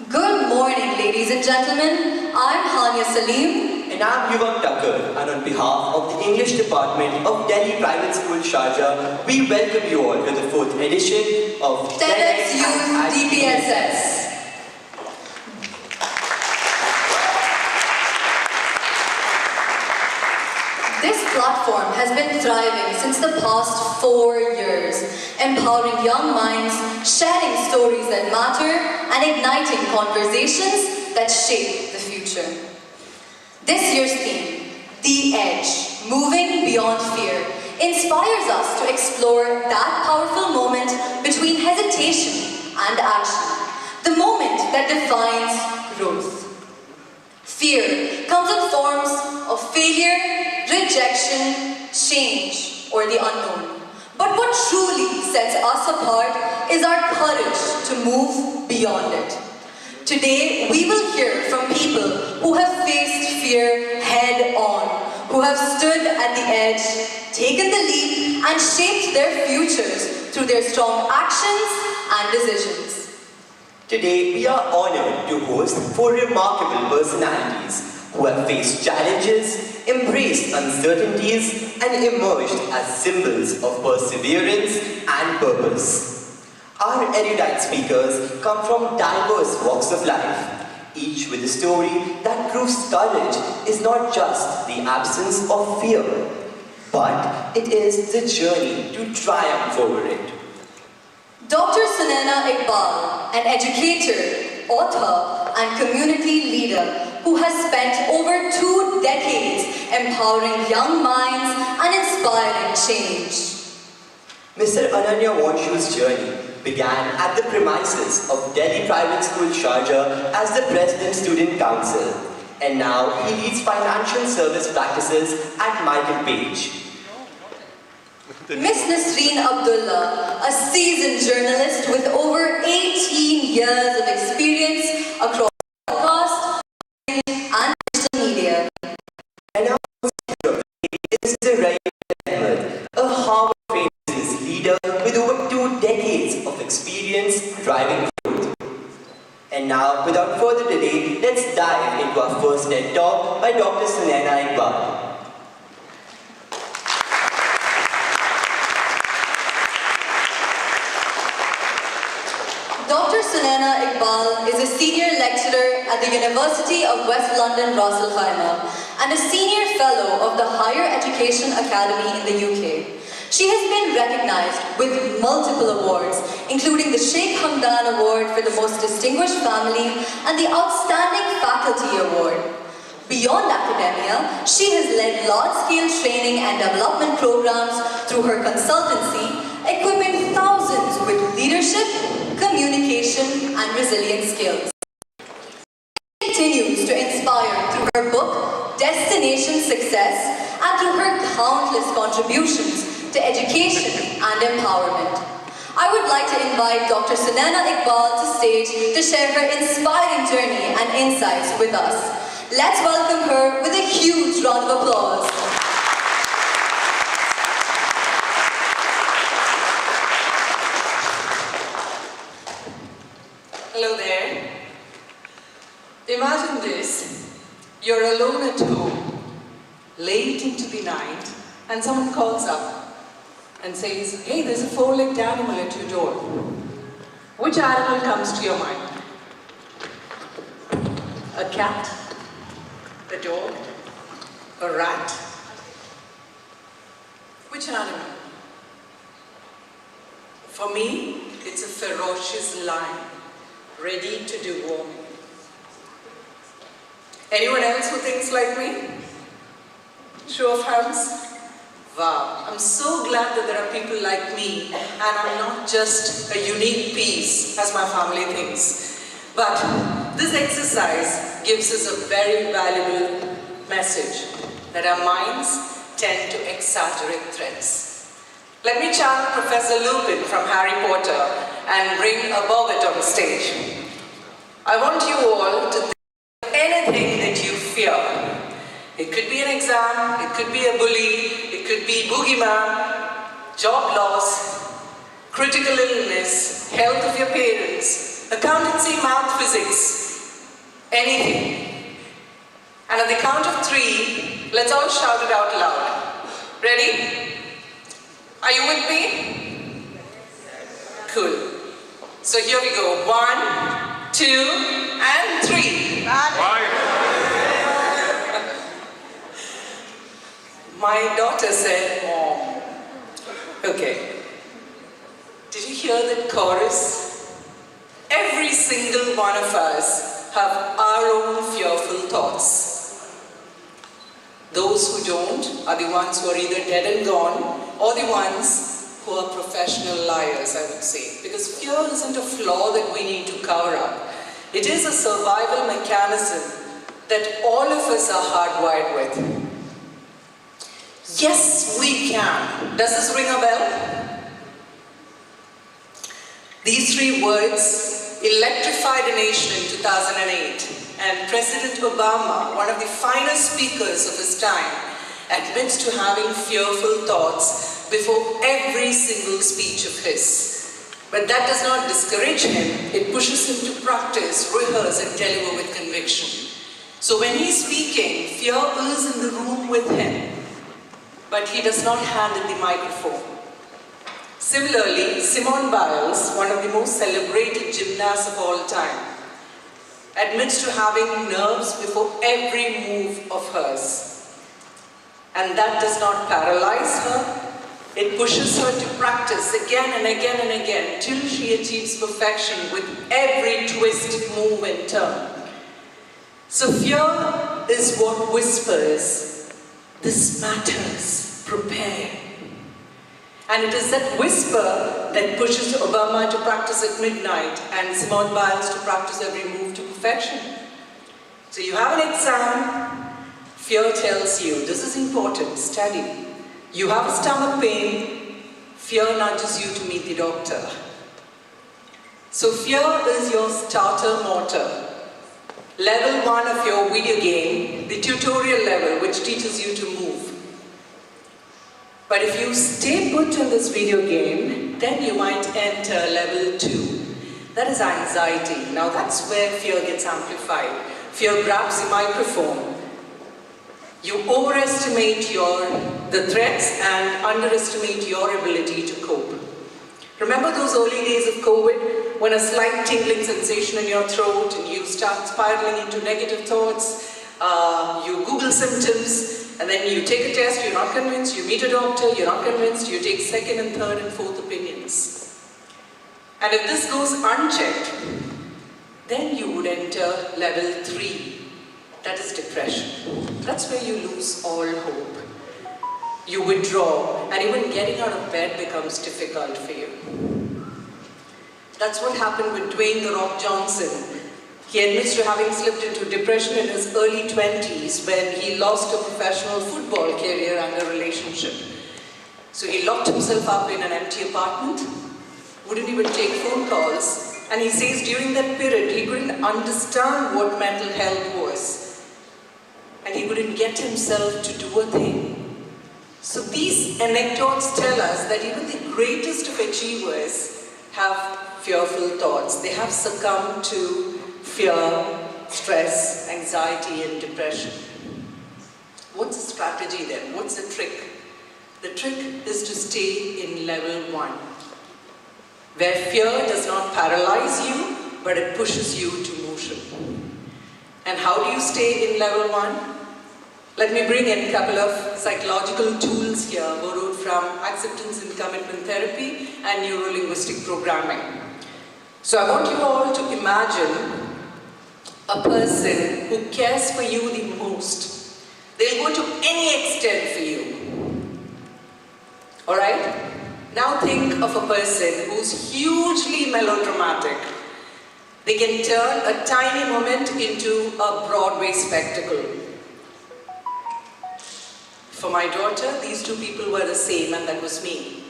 Good morning, ladies and gentlemen. I'm Hania Salim. And I'm Yuvak Tucker, and on behalf of the English Department of Delhi Private School Sharjah, we welcome you all to the 4th edition of TEDx YOUTH DPSS. This platform has been thriving since the past 4 years, empowering young minds, sharing stories that matter, and igniting conversations that shape the future. This year's theme, The Edge, Moving Beyond Fear, inspires us to explore that powerful moment between hesitation and action, the moment that defines growth. Fear comes in forms of failure, rejection, change, or the unknown. But what truly sets us apart is our courage to move beyond it. Today, we will hear from people who have faced fear head-on, who have stood at the edge, taken the leap, and shaped their futures through their strong actions and decisions. Today, we are honored to host 4 remarkable personalities who have faced challenges, embraced uncertainties, and emerged as symbols of perseverance and purpose. Our erudite speakers come from diverse walks of life, each with a story that proves courage is not just the absence of fear, but it is the journey to triumph over it. Dr. Sunaina Iqbal, an educator, author, and community leader who has spent over 2 decades empowering young minds and inspiring change. Mr. Ananya Wanshu's journey began at the premises of Delhi Private School Sharjah as the President Student Council, and now he leads financial service practices at Michael Page. Ms. Nasreen Abdullah, a seasoned journalist with over 18 years of experience across broadcast and digital media. And our speaker is Ray Ahmed, a Harvard-trained business leader with over 2 decades of experience driving growth. And now, without further delay, let's dive into our first TED Talk by Dr. Sunaina Iqbal. Dr. Sunaina Iqbal is a senior lecturer at the University of West London, Ras Al Khaimah, and a senior fellow of the Higher Education Academy in the UK. She has been recognized with multiple awards, including the Sheikh Hamdan Award for the Most Distinguished Family and the Outstanding Faculty Award. Beyond academia, she has led large-scale training and development programs through her consultancy, equipping thousands with leadership, communication, and resilient skills. She continues to inspire through her book, Destination Success, and through her countless contributions to education and empowerment. I would like to invite Dr. Sunaina Iqbal to stage to share her inspiring journey and insights with us. Let's welcome her with a huge round of applause. Hello there. Imagine this. You're alone at home, late into the night, and someone calls up and says, hey, there's a 4-legged animal at your door. Which animal comes to your mind? A cat? A dog? A rat? Which animal? For me, it's a ferocious lion, ready to devour me. Anyone else who thinks like me? Show of hands? Wow, I'm so glad that there are people like me, and I'm not just a unique piece, as my family thinks. But this exercise gives us a very valuable message, that our minds tend to exaggerate threats. Let me channel Professor Lupin from Harry Potter and bring a Bobbit on stage. I want you all to think of anything that you fear. It could be an exam, it could be a bully, it could be boogeyman, job loss, critical illness, health of your parents, accountancy, math, physics, anything. And at the count of 3, let's all shout it out loud. Ready? Are you with me? Cool. So here we go. 1, 2, and 3. My daughter said, Mom. Okay. Did you hear that chorus? Every single one of us have our own fearful thoughts. Those who don't are the ones who are either dead and gone, or the ones who are professional liars, I would say. Because fear isn't a flaw that we need to cover up. It is a survival mechanism that all of us are hardwired with. Yes, we can. Does this ring a bell? These 3 words electrified a nation in 2008, and President Obama, one of the finest speakers of his time, admits to having fearful thoughts before every single speech of his. But that does not discourage him. It pushes him to practice, rehearse, and deliver with conviction. So when he's speaking, fear is in the room with him, but he does not handle the microphone. Similarly, Simone Biles, one of the most celebrated gymnasts of all time, admits to having nerves before every move of hers. And that does not paralyze her. It pushes her to practice again and again and again till she achieves perfection with every twist, move, and turn. So fear is what whispers, "This matters, prepare." And it is that whisper that pushes Obama to practice at midnight and Simone Biles to practice every move to perfection. So you have an exam, fear tells you, this is important, study. You have a stomach pain, fear nudges you to meet the doctor. So fear is your starter motor. Level 1 of your video game, the tutorial level which teaches you to move. But if you stay put in this video game, then you might enter level 2. That is anxiety. Now that's where fear gets amplified. Fear grabs the microphone. You overestimate the threats and underestimate your ability to cope. Remember those early days of COVID, when a slight tingling sensation in your throat and you start spiraling into negative thoughts, you Google symptoms, and then you take a test, you're not convinced, you meet a doctor, you're not convinced, you take second and third and fourth opinions. And if this goes unchecked, then you would enter level 3, that is depression. That's where you lose all hope. You withdraw, and even getting out of bed becomes difficult for you. That's what happened with Dwayne "The Rock" Johnson. He admits to having slipped into depression in his early 20s when he lost a professional football career and a relationship. So he locked himself up in an empty apartment, wouldn't even take phone calls, and he says during that period he couldn't understand what mental health was. And he couldn't get himself to do a thing. So these anecdotes tell us that even the greatest of achievers have fearful thoughts. They have succumbed to fear, stress, anxiety, and depression. What's the strategy then? What's the trick? The trick is to stay in level 1, where fear does not paralyze you, but it pushes you to motion. And how do you stay in level 1? Let me bring in a couple of psychological tools here, borrowed from acceptance and commitment therapy and neuro-linguistic programming. So I want you all to imagine a person who cares for you the most. They'll go to any extent for you. Alright? Now think of a person who's hugely melodramatic. They can turn a tiny moment into a Broadway spectacle. For my daughter, these 2 people were the same, and that was me.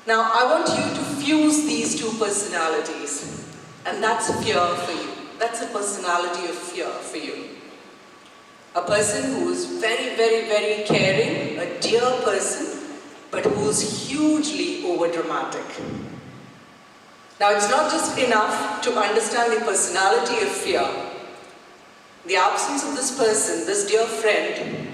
Now I want you to fuse these 2 personalities, and that's fear for you. That's a personality of fear for you. A person who is very, very, very caring, a dear person, but who's hugely overdramatic. Now, it's not just enough to understand the personality of fear. In the absence of this person, this dear friend,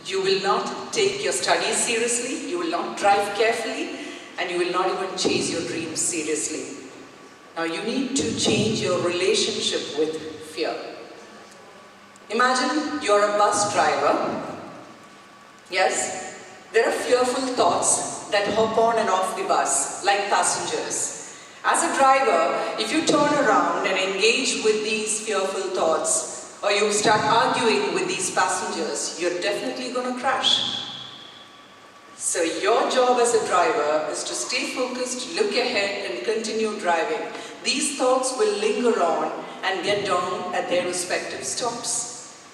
you will not take your studies seriously, you will not drive carefully, and you will not even chase your dreams seriously. Now, you need to change your relationship with fear. Imagine you're a bus driver. Yes, there are fearful thoughts that hop on and off the bus, like passengers. As a driver, if you turn around and engage with these fearful thoughts, or you start arguing with these passengers, you're definitely going to crash. So your job as a driver is to stay focused, look ahead, and continue driving. These thoughts will linger on and get down at their respective stops.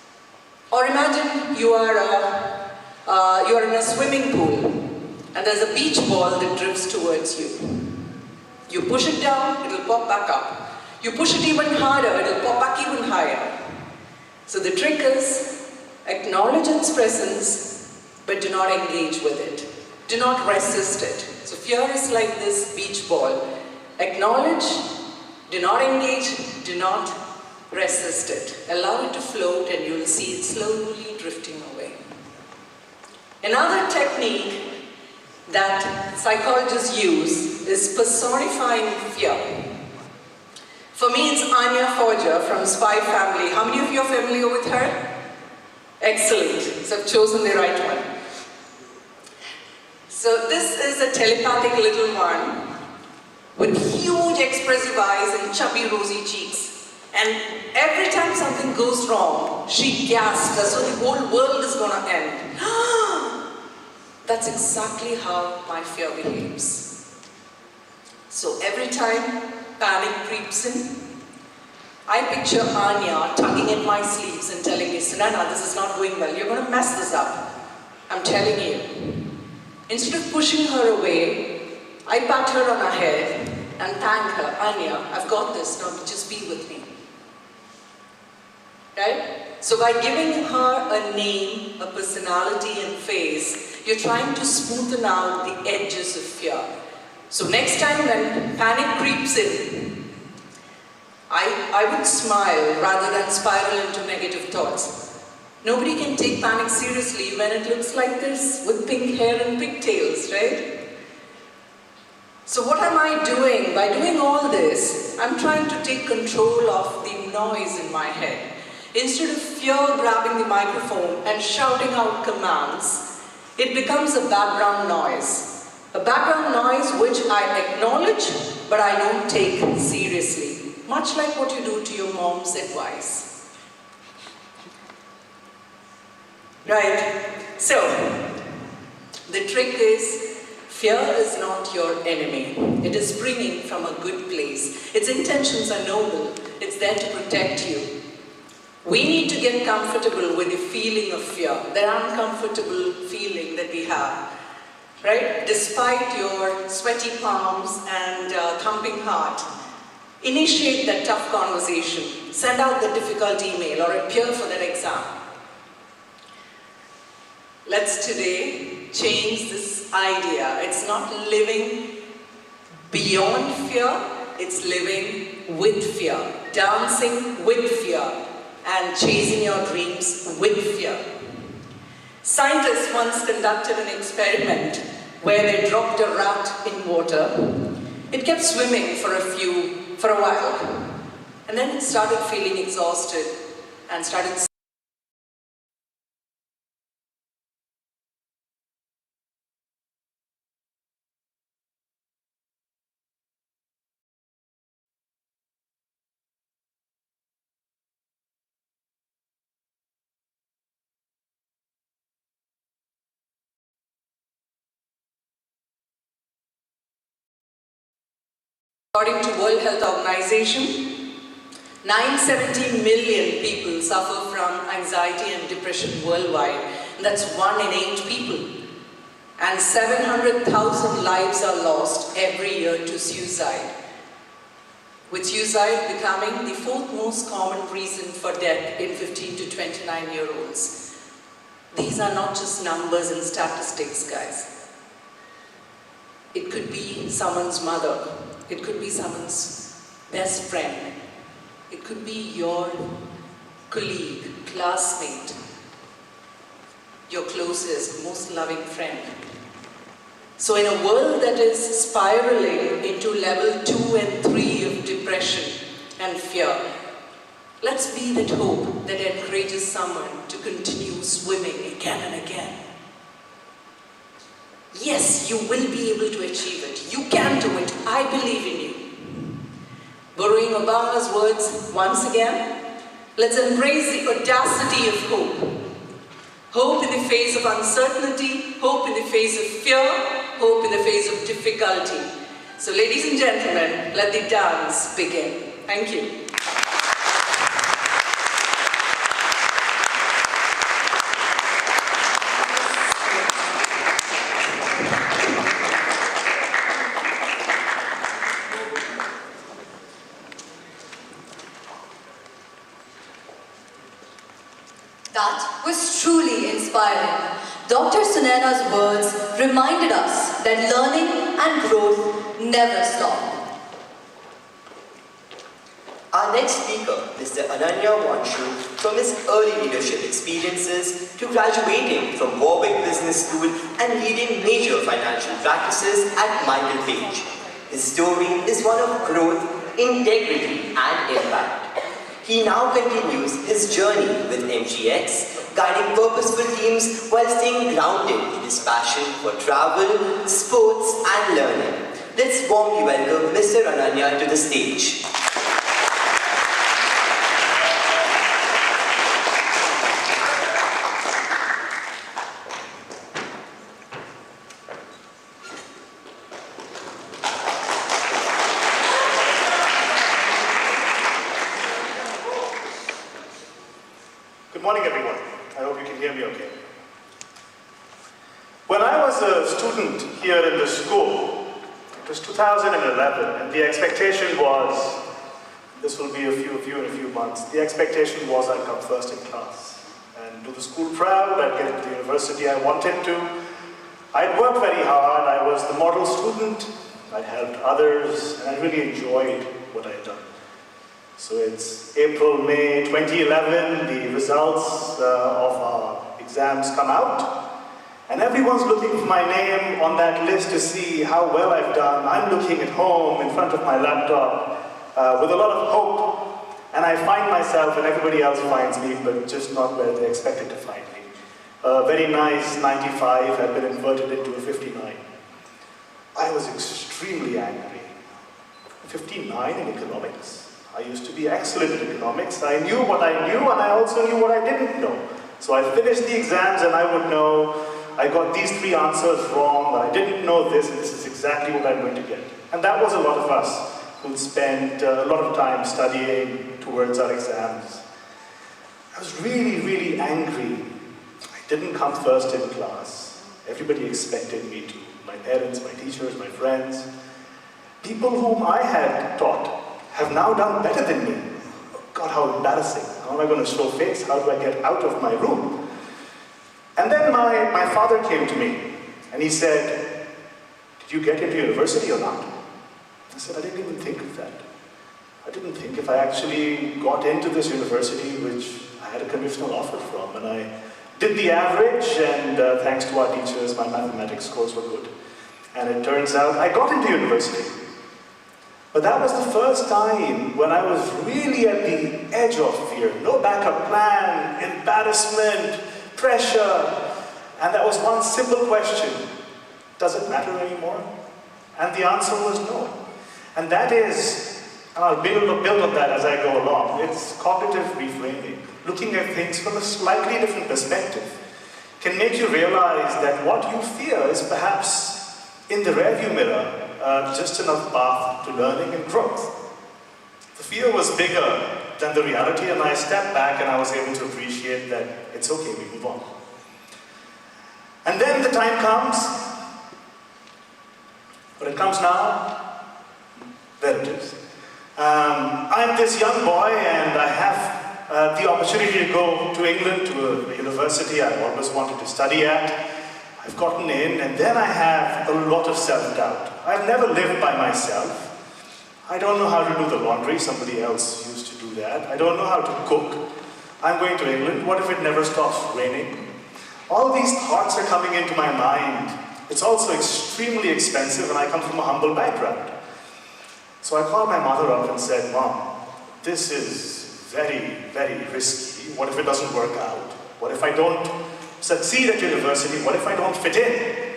Or imagine you are in a swimming pool, and there's a beach ball that drifts towards you. You push it down, it'll pop back up. You push it even harder, it'll pop back even higher. So the trick is, acknowledge its presence, but do not engage with it. Do not resist it. So fear is like this beach ball. Acknowledge, do not engage, do not resist it. Allow it to float and you'll see it slowly drifting away. Another technique that psychologists use is personifying fear. For me, it's Anya Forger from Spy Family. How many of you are familiar with her? Excellent. So I've chosen the right one. So this is a telepathic little one with huge expressive eyes and chubby rosy cheeks. And every time something goes wrong, she gasps as though the whole world is going to end. That's exactly how my fear behaves. So every time panic creeps in, I picture Anya tugging at my sleeves and telling me, Sunana, this is not going well. You're going to mess this up. I'm telling you. Instead of pushing her away, I pat her on her head and thank her. Anya, I've got this. Now just be with me. Right? So by giving her a name, a personality and face, you're trying to smoothen out the edges of fear. So next time when panic creeps in, I would smile rather than spiral into negative thoughts. Nobody can take panic seriously when it looks like this, with pink hair and pigtails, right? So what am I doing? By doing all this, I'm trying to take control of the noise in my head. Instead of fear grabbing the microphone and shouting out commands, it becomes a background noise. A background noise which I acknowledge, but I don't take seriously. Much like what you do to your mom's advice. Right? So, the trick is, fear is not your enemy. It is springing from a good place. Its intentions are noble. It's there to protect you. We need to get comfortable with the feeling of fear, that uncomfortable feeling that we have, right? Despite your sweaty palms and thumping heart, initiate that tough conversation, send out the difficult email or appear for that exam. Let's today change this idea. It's not living beyond fear, it's living with fear, dancing with fear, and chasing your dreams with fear. Scientists once conducted an experiment where they dropped a rat in water. It kept swimming for a while, and then it started feeling exhausted and started According to World Health Organization, 970 million people suffer from anxiety and depression worldwide. And that's 1 in 8 people. And 700,000 lives are lost every year to suicide. With suicide becoming the 4th most common reason for death in 15 to 29-year-olds. These are not just numbers and statistics, guys. It could be someone's mother, It could be someone's best friend. It could be your colleague, classmate, your closest, most loving friend. So in a world that is spiraling into level 2 and 3 of depression and fear, let's be that hope that encourages someone to continue swimming again and again. Yes, you will be able to achieve it. You can do it. I believe in you. Borrowing Obama's words once again, let's embrace the audacity of hope. Hope in the face of uncertainty, hope in the face of fear, hope in the face of difficulty. So ladies and gentlemen, let the dance begin. Thank you. That was truly inspiring. Dr. Sunaina's words reminded us that learning and growth never stop. Our next speaker, Mr. Ananya Wanshu, from his early leadership experiences to graduating from Warwick Business School and leading major financial practices at Michael Page. His story is one of growth, integrity, and impact. He now continues his journey with MGX, guiding purposeful teams while staying grounded in his passion for travel, sports, and learning. Let's warmly welcome Mr. Ananya to the stage. Good morning, everyone. I hope you can hear me okay. When I was a student here in the school, it was 2011, and the expectation was, this will be a few of you in a few months, the expectation was I'd come first in class and do the school proud, I'd get into the university I wanted to. I'd worked very hard, I was the model student, I'd helped others, and I really enjoyed what I had done. So it's April, May 2011, the results of our exams come out, and everyone's looking for my name on that list to see how well I've done. I'm looking at home in front of my laptop with a lot of hope, and I find myself, and everybody else finds me, but just not where they expected to find me. A very nice 95 had been inverted into a 59. I was extremely angry. 59 in economics. I used to be excellent in economics. I knew what I knew, and I also knew what I didn't know. So I finished the exams, and I would know, I got these 3 answers wrong, I didn't know this, and this is exactly what I'm going to get. And that was a lot of us who'd spent a lot of time studying towards our exams. I was really, really angry. I didn't come first in class. Everybody expected me to. My parents, my teachers, my friends. People whom I had taught have now done better than me. God, how embarrassing. How am I going to show face? How do I get out of my room? And then my father came to me, and he said, did you get into university or not? I said, I didn't even think of that. I didn't think if I actually got into this university, which I had a conditional offer from, and I did the average, and thanks to our teachers, my mathematics scores were good. And it turns out I got into university. But that was the first time when I was really at the edge of fear. No backup plan, embarrassment, pressure. And that was one simple question. Does it matter anymore? And the answer was no. And that is, and I'll build on that as I go along, it's cognitive reframing. Looking at things from a slightly different perspective can make you realize that what you fear is perhaps in the rearview mirror, just another path to learning and growth. The fear was bigger than the reality, and I stepped back and I was able to appreciate that it's okay, we move on. And then the time comes, but it comes now, there it is. I'm this young boy, and I have the opportunity to go to England to a university I've always wanted to study at. I've gotten in, and then I have a lot of self-doubt. I've never lived by myself. I don't know how to do the laundry, somebody else used to do that. I don't know how to cook. I'm going to England, what if it never stops raining? All these thoughts are coming into my mind. It's also extremely expensive and I come from a humble background. So I called my mother up and said, Mom, this is very, very risky. What if it doesn't work out? What if I don't succeed at university? What if I don't fit in?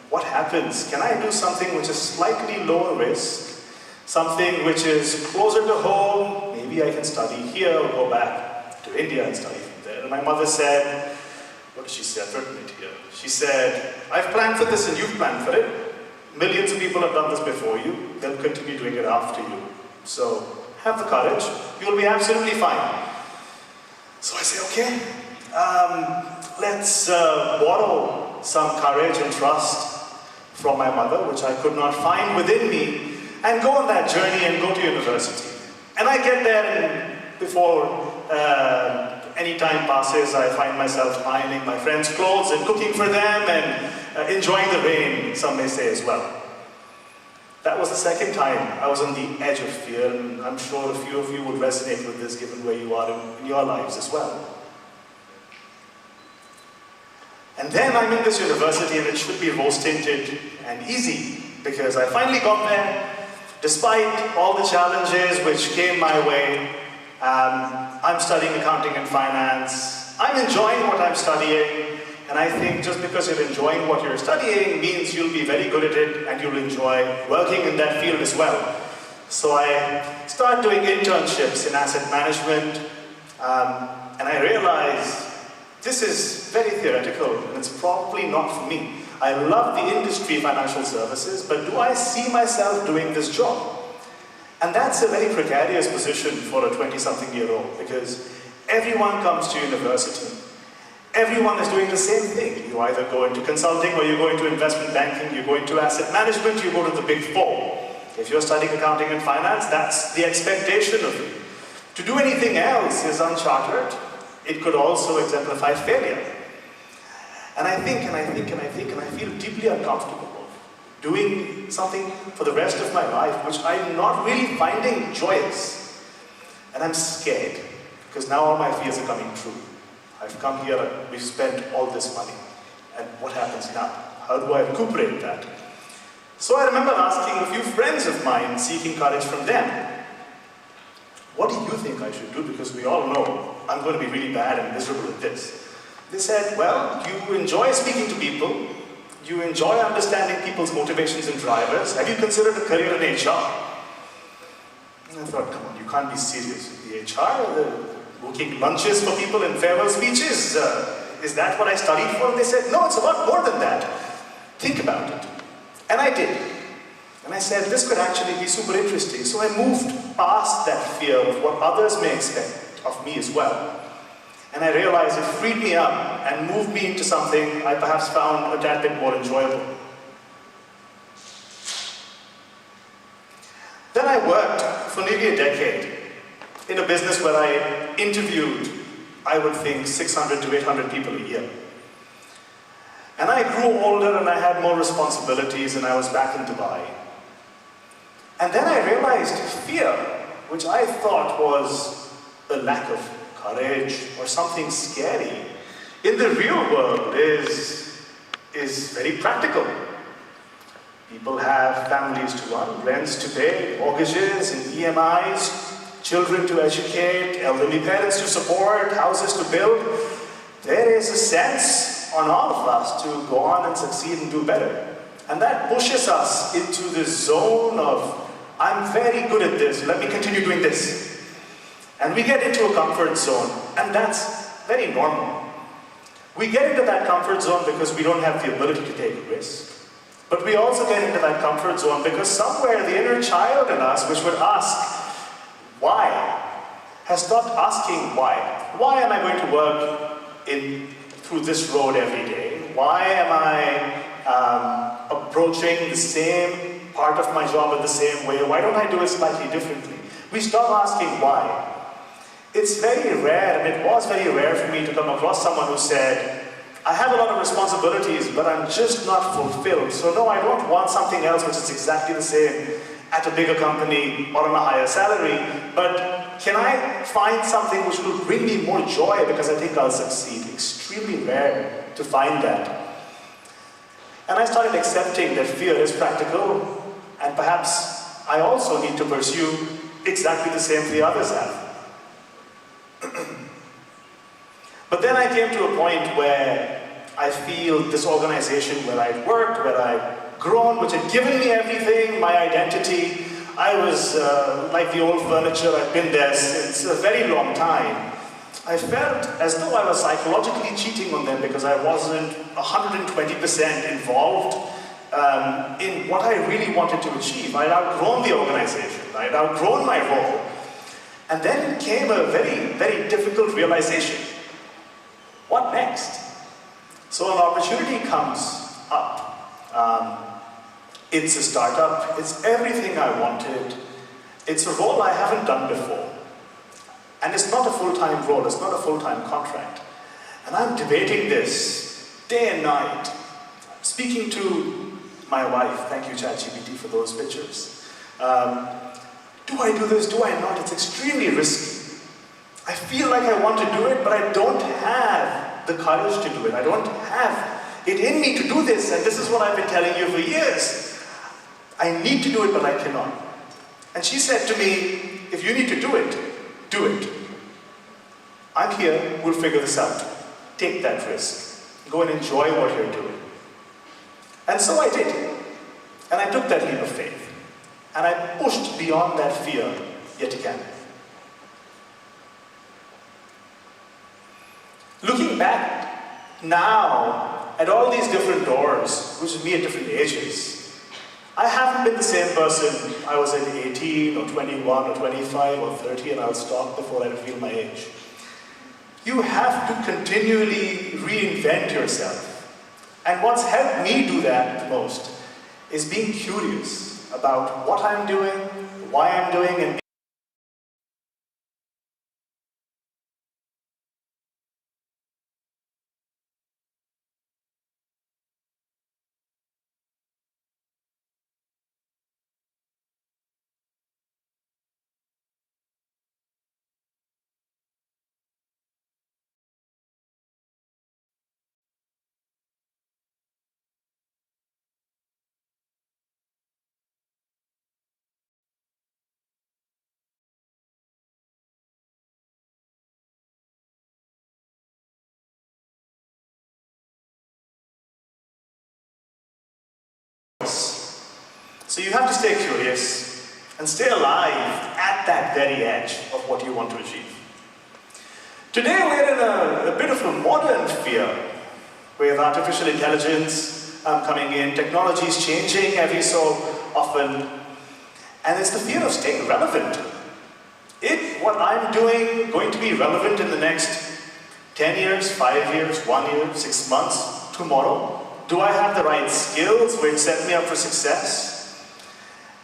What happens? Can I do something which is slightly lower risk? Something which is closer to home? Maybe I can study here or go back to India and study from there. And my mother said, what did she say? I've written it here. She said, I've planned for this and you've planned for it. Millions of people have done this before you. They'll continue doing it after you. So have the courage. You'll be absolutely fine. So I say, okay, let's borrow some courage and trust from my mother, which I could not find within me, and go on that journey and go to university. And I get there and before any time passes, I find myself ironing my friends' clothes and cooking for them and enjoying the rain, some may say as well. That was the second time I was on the edge of fear, and I'm sure a few of you would resonate with this given where you are in your lives as well. And then I'm in this university and it should be rose-tinted and easy because I finally got there. Despite all the challenges which came my way, I'm studying accounting and finance. I'm enjoying what I'm studying, and I think just because you're enjoying what you're studying means you'll be very good at it and you'll enjoy working in that field as well. So I start doing internships in asset management, and I realize this is very theoretical and it's probably not for me. I love the industry, financial services, but do I see myself doing this job? And that's a very precarious position for a 20-something-year-old because everyone comes to university. Everyone is doing the same thing. You either go into consulting or you go into investment banking, you go into asset management, you go to the big four. If you're studying accounting and finance, that's the expectation of you. To do anything else is uncharted. It could also exemplify failure. And I think, and I feel deeply uncomfortable doing something for the rest of my life which I'm not really finding joyous. And I'm scared because now all my fears are coming true. I've come here, we've spent all this money. And what happens now? How do I recuperate that? So I remember asking a few friends of mine, seeking courage from them. What do you think I should do? Because we all know I'm going to be really bad and miserable at this. They said, well, you enjoy speaking to people, you enjoy understanding people's motivations and drivers. Have you considered a career in HR? And I thought, come on, you can't be serious. The HR, the booking lunches for people and farewell speeches, is that what I studied for? And they said, no, it's a lot more than that. Think about it. And I did. And I said, this could actually be super interesting. So I moved past that fear of what others may expect of me as well. And I realized it freed me up and moved me into something I perhaps found a tad bit more enjoyable. Then I worked for nearly a decade in a business where I interviewed, I would think, 600 to 800 people a year. And I grew older and I had more responsibilities and I was back in Dubai. And then I realized fear, which I thought was a lack of courage or something scary, in the real world is very practical. People have families to run, rents to pay, mortgages and EMIs, children to educate, elderly parents to support, houses to build. There is a sense on all of us to go on and succeed and do better. And that pushes us into this zone of, I'm very good at this, let me continue doing this. And we get into a comfort zone, and that's very normal. We get into that comfort zone because we don't have the ability to take a risk. But we also get into that comfort zone because somewhere the inner child in us, which would ask, why, has stopped asking why. Why am I going to work through this road every day? Why am I approaching the same part of my job in the same way? Why don't I do it slightly differently? We stop asking why. It's very rare, and it was very rare for me to come across someone who said, I have a lot of responsibilities, but I'm just not fulfilled. So no, I don't want something else which is exactly the same at a bigger company or on a higher salary, but can I find something which will bring me more joy because I think I'll succeed? Extremely rare to find that. And I started accepting that fear is practical, and perhaps I also need to pursue exactly the same the others have. But then I came to a point where I feel this organization where I'd worked, where I'd grown, which had given me everything, my identity, I was like the old furniture, I'd been there since a very long time. I felt as though I was psychologically cheating on them because I wasn't 120% involved in what I really wanted to achieve. I'd outgrown the organization, I'd outgrown my role. And then came a very, very difficult realization. What next? So an opportunity comes up. It's a startup, it's everything I wanted. It's a role I haven't done before. And it's not a full-time role, it's not a full-time contract. And I'm debating this day and night, speaking to my wife. Thank you, ChatGPT, for those pictures. Do I do this? Do I not? It's extremely risky. I feel like I want to do it, but I don't have the courage to do it. I don't have it in me to do this, and this is what I've been telling you for years. I need to do it, but I cannot. And she said to me, if you need to do it, do it. I'm here, we'll figure this out. Take that risk. Go and enjoy what you're doing. And so I did. And I took that leap of faith. And I pushed beyond that fear yet again. Looking back now at all these different doors, which is me at different ages, I haven't been the same person I was at 18 or 21 or 25 or 30, and I'll stop before I reveal my age. You have to continually reinvent yourself. And what's helped me do that the most is being curious about what I'm doing, why I'm doing, and so you have to stay curious and stay alive at that very edge of what you want to achieve. Today we're in a bit of a modern fear with artificial intelligence coming in, technology is changing every so often, and it's the fear of staying relevant. Is what I'm doing going to be relevant in the next 10 years, 5 years, 1 year, 6 months, tomorrow? Do I have the right skills which set me up for success?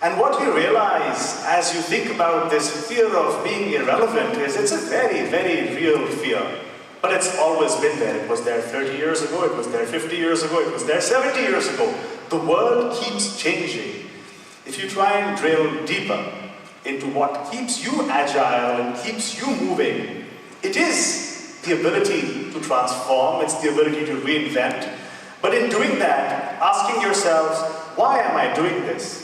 And what you realize as you think about this fear of being irrelevant is it's a very, very real fear. But it's always been there. It was there 30 years ago, it was there 50 years ago, it was there 70 years ago. The world keeps changing. If you try and drill deeper into what keeps you agile and keeps you moving, it is the ability to transform, it's the ability to reinvent. But in doing that, asking yourselves, why am I doing this?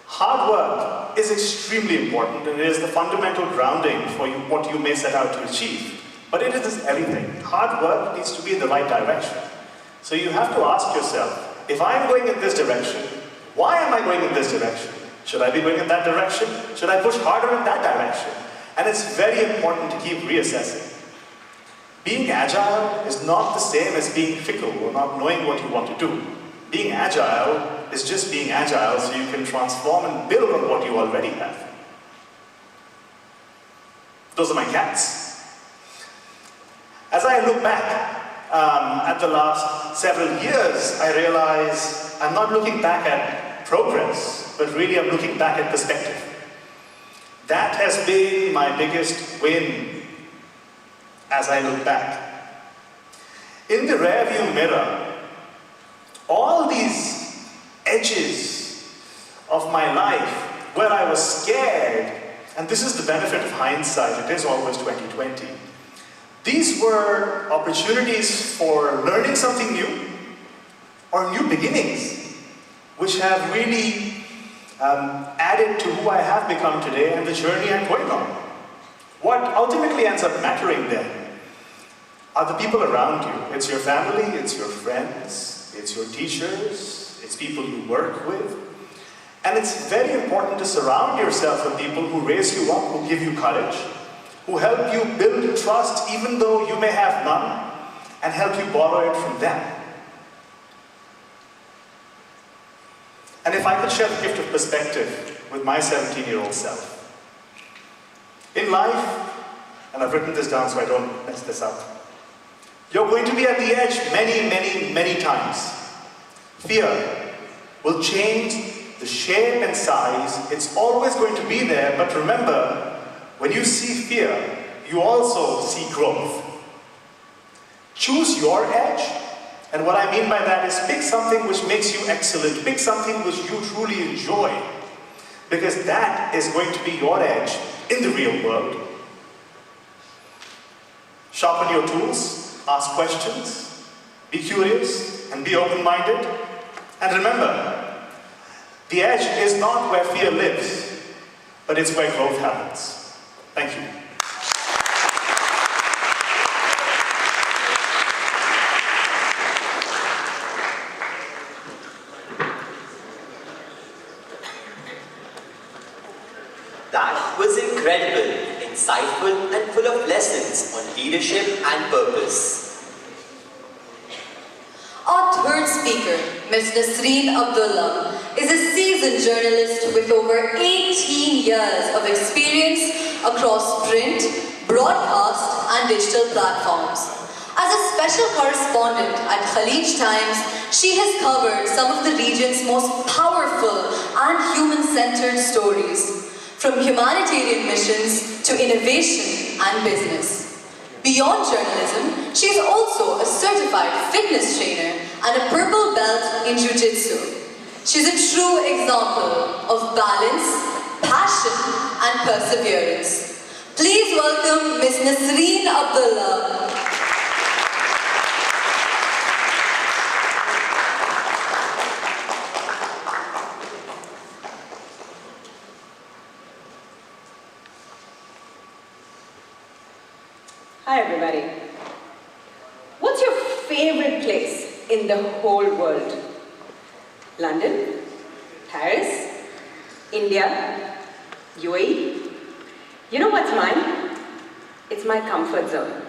Hard work is extremely important, and it is the fundamental grounding for what you may set out to achieve. But it is everything. Hard work needs to be in the right direction. So you have to ask yourself, if I'm going in this direction, why am I going in this direction? Should I be going in that direction? Should I push harder in that direction? And it's very important to keep reassessing. Being agile is not the same as being fickle or not knowing what you want to do. Being agile is just being agile so you can transform and build on what you already have. Those are my cats. As I look back at the last several years, I realize I'm not looking back at progress, but really I'm looking back at perspective. That has been my biggest win as I look back. In the rearview mirror, all these edges of my life where I was scared, and this is the benefit of hindsight, it is always 2020. These were opportunities for learning something new, or new beginnings, which have really added to who I have become today and the journey I'm going on. What ultimately ends up mattering then are the people around you. It's your family, it's your friends, it's your teachers, it's people you work with. And it's very important to surround yourself with people who raise you up, who give you courage, who help you build trust even though you may have none, and help you borrow it from them. And if I could share the gift of perspective with my 17-year-old self. In life, and I've written this down so I don't mess this up, you're going to be at the edge many, many, many times. Fear will change the shape and size. It's always going to be there, but remember, when you see fear, you also see growth. Choose your edge, and what I mean by that is pick something which makes you excellent, pick something which you truly enjoy, because that is going to be your edge in the real world. Sharpen your tools. Ask questions, be curious, and be open-minded. And remember, the edge is not where fear lives, but it's where growth happens. Thank you. That was incredible, insightful, and full of lessons on leadership and purpose. Our third speaker, Ms. Nasreen Abdullah, is a seasoned journalist with over 18 years of experience across print, broadcast, and digital platforms. As a special correspondent at Khalij Times, she has covered some of the region's most powerful and human-centered stories, from humanitarian missions to innovation and business. Beyond journalism, she is also a certified fitness trainer and a purple belt in Jiu-Jitsu. She's a true example of balance, passion, and perseverance. Please welcome Ms. Nasreen Abdullah. Hi everybody. What's your favorite place in the whole world? London? Paris? India? UAE? You know what's mine? It's my comfort zone.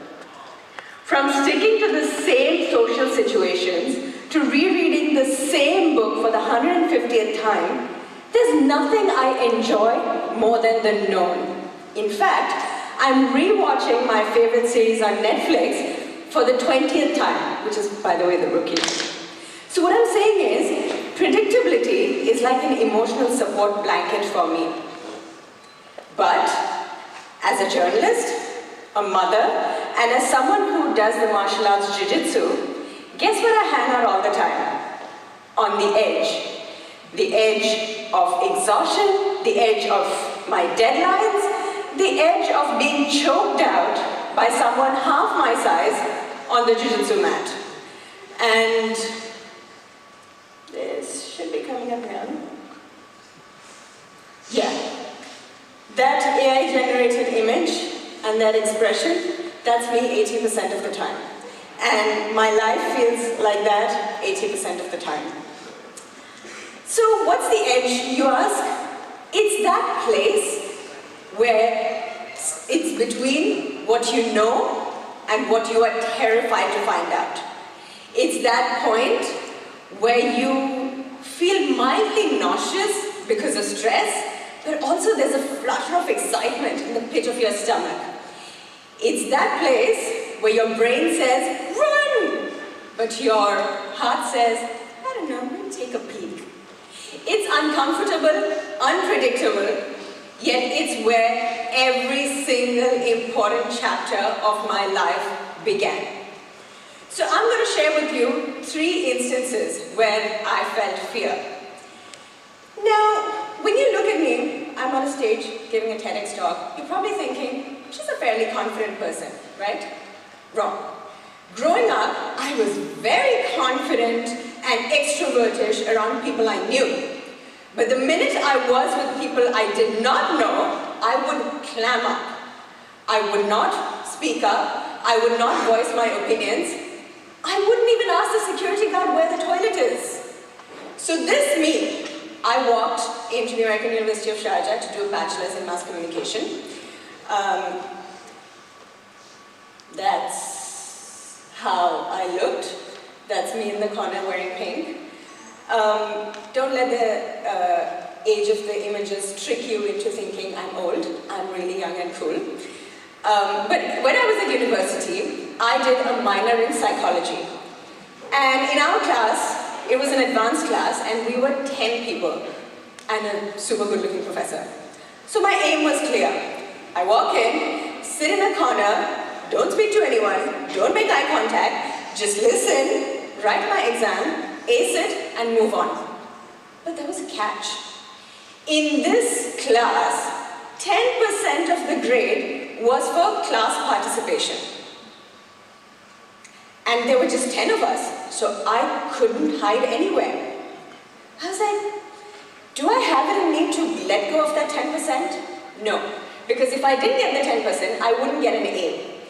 From sticking to the same social situations to rereading the same book for the 150th time, there's nothing I enjoy more than the known. In fact, I'm rewatching my favorite series on Netflix for the 20th time, which is, by the way, The Rookie. So what I'm saying is, predictability is like an emotional support blanket for me. But as a journalist, a mother, and as someone who does the martial arts jiu-jitsu, guess where I hang out all the time? On the edge. The edge of exhaustion, the edge of my deadlines, the edge of being choked out by someone half my size on the jiu-jitsu mat. And this should be coming up now. Yeah. That AI-generated image and that expression, that's me 80% of the time. And my life feels like that 80% of the time. So what's the edge, you ask? It's that place where it's between what you know and what you are terrified to find out. It's that point where you feel mildly nauseous because of stress, but also there's a flutter of excitement in the pit of your stomach. It's that place where your brain says, run! But your heart says, I don't know, maybe take a peek. It's uncomfortable, unpredictable, yet it's where every single important chapter of my life began. So I'm going to share with you 3 instances where I felt fear. Now, when you look at me, I'm on a stage giving a TEDx talk, you're probably thinking, she's a fairly confident person, right? Wrong. Growing up, I was very confident and extrovertish around people I knew. But the minute I was with people I did not know, I would clam up. I would not speak up. I would not voice my opinions. I wouldn't even ask the security guard where the toilet is. So this me, I walked into the American University of Sharjah to do a bachelor's in mass communication. That's how I looked. That's me in the corner wearing pink. Don't let the age of the images trick you into thinking I'm old. I'm really young and cool. But when I was at university, I did a minor in psychology. And in our class, it was an advanced class, and we were 10 people and a super good-looking professor. So my aim was clear. I walk in, sit in a corner, don't speak to anyone, don't make eye contact, just listen, write my exam, ace it, and move on. But there was a catch. In this class, 10% of the grade was for class participation. And there were just 10 of us, so I couldn't hide anywhere. I was like, do I have it in me to let go of that 10%? No, because if I didn't get the 10%, I wouldn't get an A.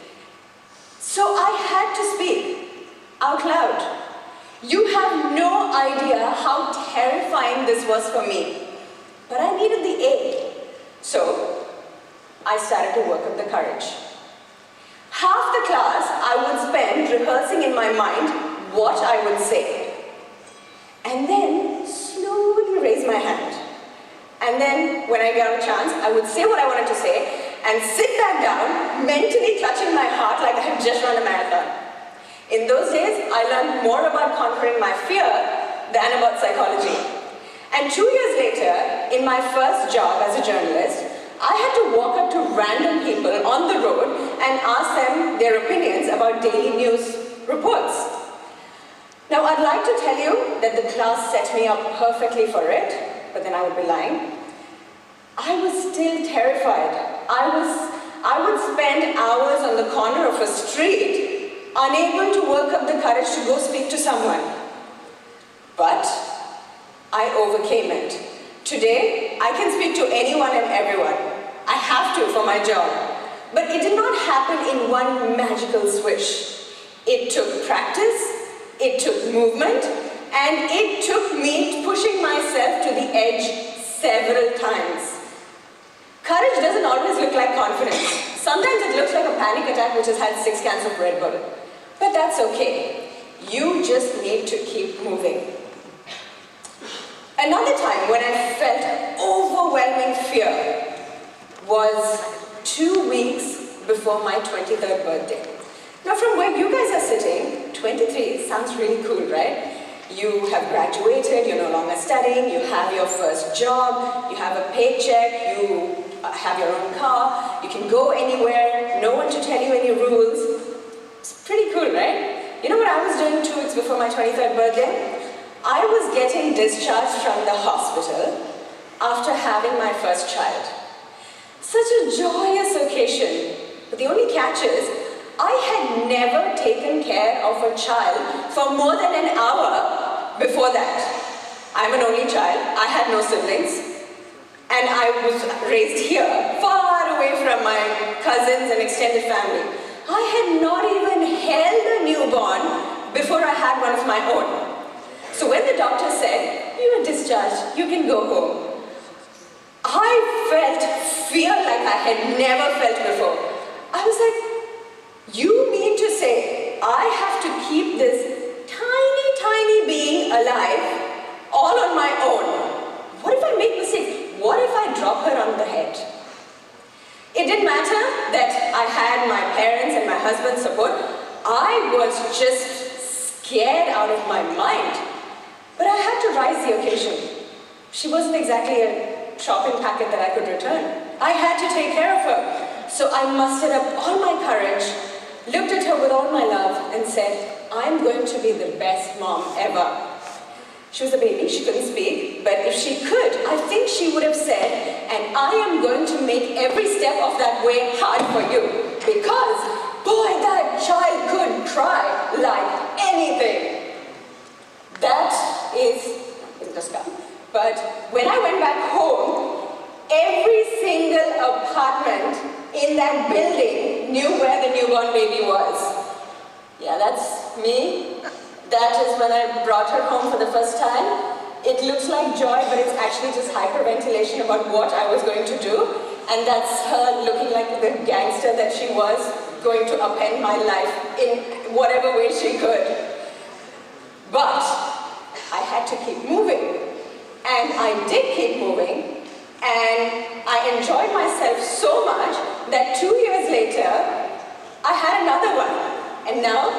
So I had to speak out loud. You have no idea how terrifying this was for me, but I needed the A. So I started to work up the courage. Half the class I would spend rehearsing in my mind what I would say, and then slowly raise my hand. And then when I got a chance, I would say what I wanted to say and sit back down, mentally clutching my heart like I had just run a marathon. In those days, I learned more about conquering my fear than about psychology. And 2 years later, in my first job as a journalist, I had to walk up to random people on the road and ask them their opinions about daily news reports. Now, I'd like to tell you that the class set me up perfectly for it, but then I would be lying. I was still terrified. I would spend hours on the corner of a street, unable to work up the courage to go speak to someone. But I overcame it. Today, I can speak to anyone and everyone. I have to for my job. But it did not happen in one magical swish. It took practice, it took movement, and it took me pushing myself to the edge several times. Courage doesn't always look like confidence. Sometimes it looks like a panic attack which has had 6 cans of Red Bull. But that's okay. You just need to keep moving. Another time when I felt overwhelming fear was 2 weeks before my 23rd birthday. Now from where you guys are sitting, 23 sounds really cool, right? You have graduated, you're no longer studying, you have your first job, you have a paycheck, you have your own car, you can go anywhere, no one to tell you any rules. It's pretty cool, right? You know what I was doing 2 weeks before my 23rd birthday? I was getting discharged from the hospital after having my first child. Such a joyous occasion. But the only catch is, I had never taken care of a child for more than an hour before that. I'm an only child, I had no siblings, and I was raised here, far away from my cousins and extended family. I had not even held a newborn before I had one of my own. So when the doctor said, you are discharged, you can go home, I felt fear like I had never felt before. I was like, you mean to say I have to keep this tiny being alive all on my own? What if I make mistakes? What if I drop her on the head? It didn't matter that I had my parents and my husband's support. I was just scared out of my mind. But I had to rise the occasion. She wasn't exactly a shopping packet that I could return. I had to take care of her. So I mustered up all my courage, looked at her with all my love, and said, I'm going to be the best mom ever. She was a baby, she couldn't speak, but if she could, I think she would have said, and I am going to make every step of that way hard for you. Because, boy, that child could cry like anything. That is just come. But when I went back home, every single apartment in that building knew where the newborn baby was. Yeah, that's me. That is when I brought her home for the first time. It looks like joy, but it's actually just hyperventilation about what I was going to do. And that's her looking like the gangster that she was, going to upend my life in whatever way she could. But I had to keep moving. And I did keep moving. And I enjoyed myself so much that 2 years later, I had another one. And now,